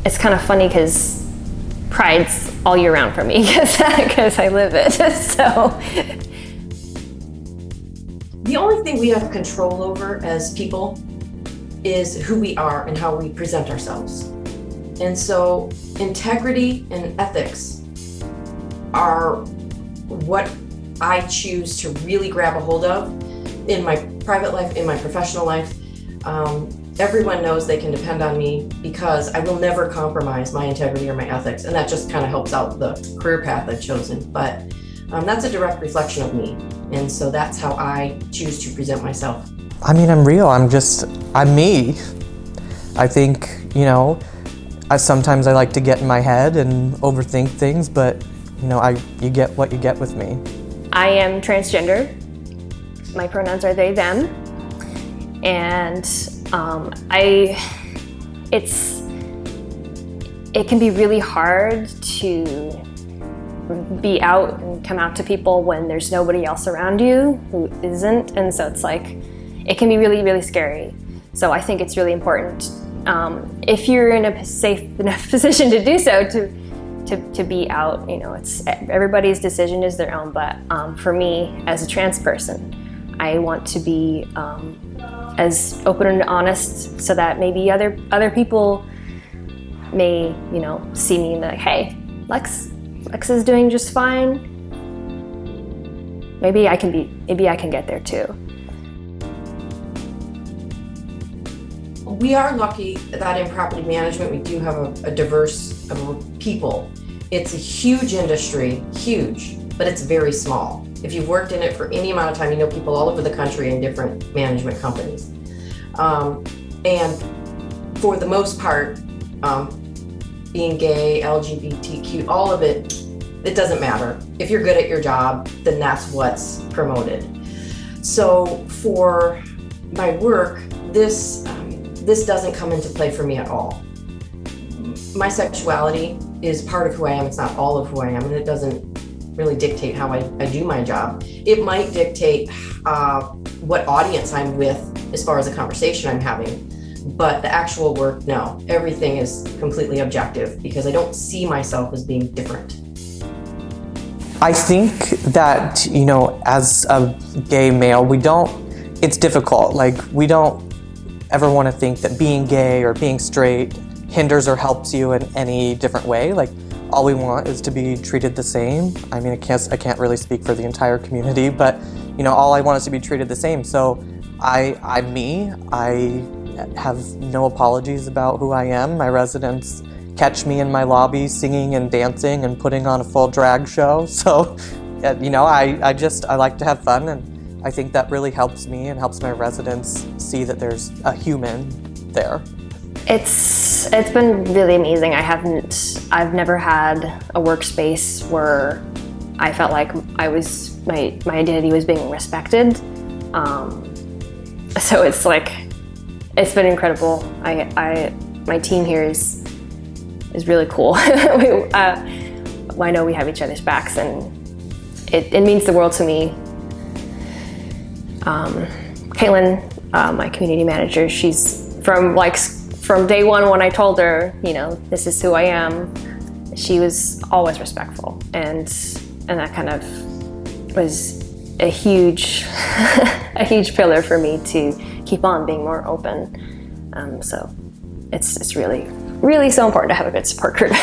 it's kind of funny because pride's all year round for me because I live it. So the only thing we have control over as people is who we are and how we present ourselves. And so integrity and ethics are what I choose to really grab a hold of in my private life, in my professional life. Everyone knows they can depend on me because I will never compromise my integrity or my ethics, and that just kind of helps out the career path I've chosen. But that's a direct reflection of me, and so that's how I choose to present myself. I mean, I'm real. I'm me. I think, sometimes I like to get in my head and overthink things, but you get what you get with me. I am transgender. My pronouns are they, them, and it can be really hard to be out and come out to people when there's nobody else around you who isn't, and so it's like it can be really, really scary. So I think it's really important, if you're in a safe enough position to do so, to be out. It's everybody's decision is their own, but for me as a trans person, I want to be as open and honest so that maybe other people may, see me and be like, hey, Lex is doing just fine. Maybe I can get there too. We are lucky that in property management we do have a diverse of people. It's a huge industry, huge, but it's very small. If you've worked in it for any amount of time, you know people all over the country in different management companies. And for the most part, being gay, LGBTQ, all of it doesn't matter. If you're good at your job, then that's what's promoted. So for my work, this doesn't come into play for me at all. My sexuality is part of who I am. It's not all of who I am, and it doesn't really dictate how I do my job. It might dictate what audience I'm with as far as the conversation I'm having, but the actual work, no. Everything is completely objective because I don't see myself as being different. I think that, as a gay male, it's difficult. We don't ever want to think that being gay or being straight hinders or helps you in any different way. All we want is to be treated the same. I mean, I can't really speak for the entire community, but all I want is to be treated the same. So I'm me. I have no apologies about who I am. My residents catch me in my lobby singing and dancing and putting on a full drag show. So, I like to have fun, and I think that really helps me and helps my residents see that there's a human there. It's been really amazing. I've never had a workspace where I felt like my identity was being respected. So it's been incredible. My team here is really cool. I know we have each other's backs, and it means the world to me. Caitlin, my community manager, she's from day one when I told her, this is who I am, she was always respectful, and that kind of was a huge pillar for me to keep on being more open. So it's really, really so important to have a good support group.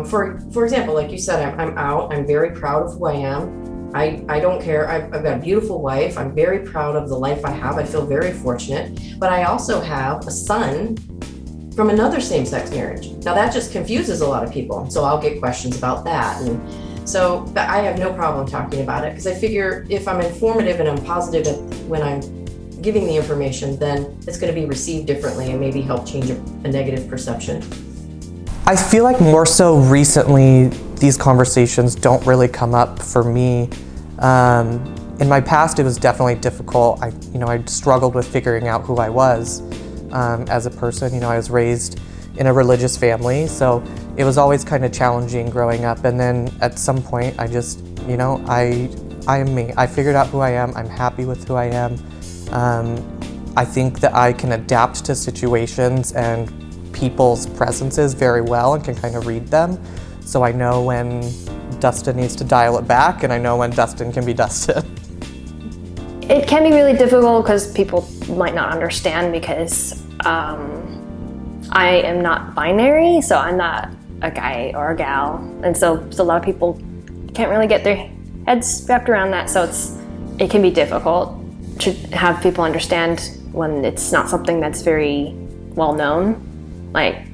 For example, like you said, I'm out. I'm very proud of who I am. I don't care. I've got a beautiful wife. I'm very proud of the life I have. I feel very fortunate. But I also have a son from another same-sex marriage. Now that just confuses a lot of people. So I'll get questions about that. But I have no problem talking about it because I figure if I'm informative and I'm positive when I'm giving the information, then it's going to be received differently and maybe help change a negative perception. I feel like more so recently, these conversations don't really come up for me. In my past, it was definitely difficult. I struggled with figuring out who I was as a person. I was raised in a religious family, so it was always kind of challenging growing up. And then at some point, I just, I am me. I figured out who I am. I'm happy with who I am. I think that I can adapt to situations and people's presences very well and can kind of read them. So I know when Dustin needs to dial it back, and I know when Dustin can be Dustin. It can be really difficult because people might not understand, because I am not binary, so I'm not a guy or a gal, and so a lot of people can't really get their heads wrapped around that. So it can be difficult to have people understand when it's not something that's very well known. Like,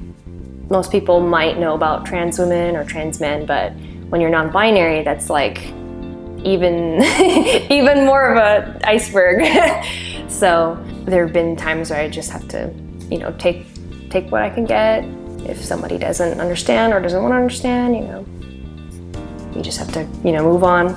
most people might know about trans women or trans men, but when you're non-binary, that's like even even more of an iceberg. So there have been times where I just have to, take what I can get. If somebody doesn't understand or doesn't want to understand, you just have to, move on.